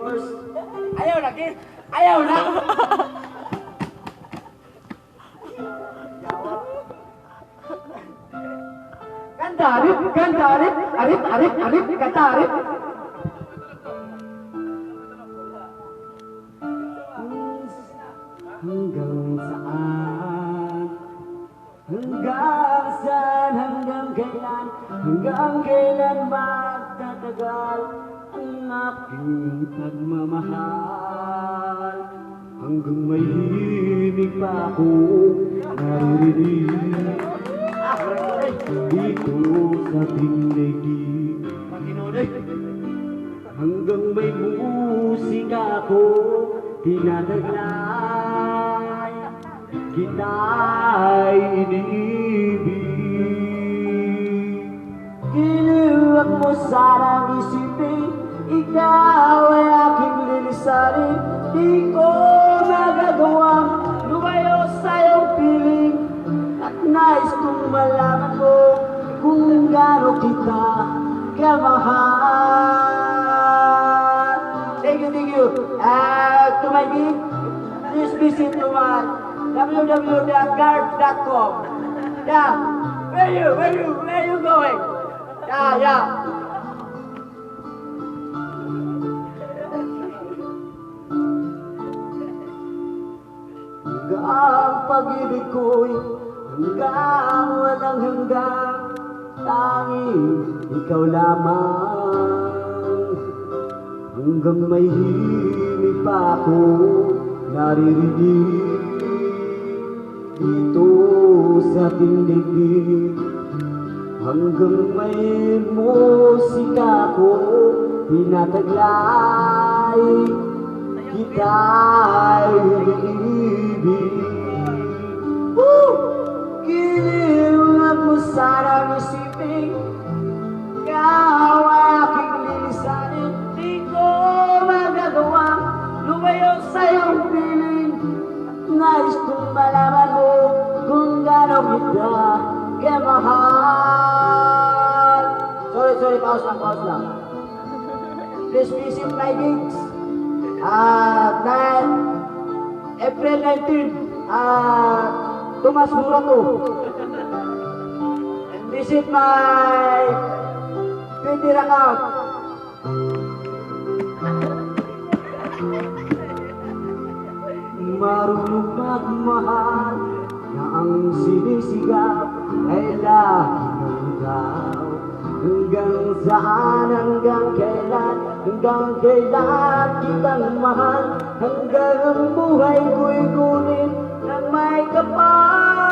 First. Ayaw na, kid. Ayaw na. Ganda, Arif. Ganda, Arif. Arif, Arif, Arif. Ganda, Arif. Hanggang saan? Hanggang saan? Hanggang kailan? Hanggang kailan magtatagal ang aking pagmamahal? Hanggang may himig pa ako naririnig dito sa tingnig. Hanggang may musika ako tinataglay, kita'y iniibig. Giliwag mo sanang isipin, ikaw ay aking lilisanin. Di ko magagawang lumayo sa iyong piling, at nais kong malaman mo kung gaano kita kamahal. Thank you, thank you. To my gig, please visit to my www.guard.com. Yeah, where you going? Yeah. Hanggang pag-ibig ko'y hanggang walang hanggang, tanging ikaw lamang. Hanggang may himig pa ako naririnig dito sa tingnig. Hanggang may musika ko tinataglay, kita'y iniibig. Giliwag mo sanang isipin, ikaw ay aking lilisanin. Di ko magagawang lumayo sa iyong piling, nais kong malaman mo kung gaano kita kamahal. Sorry, pause lang. Please visit my gigs. April 19, Tomas Murato. And visit my Twitter account. Marunong magmahal na ang sinisigap ay lagi ng ikaw. Hanggang saan, hanggang kailan, hanggang kailan kitang mahal, hanggang ang buhay ko'y kunin ng may kapal.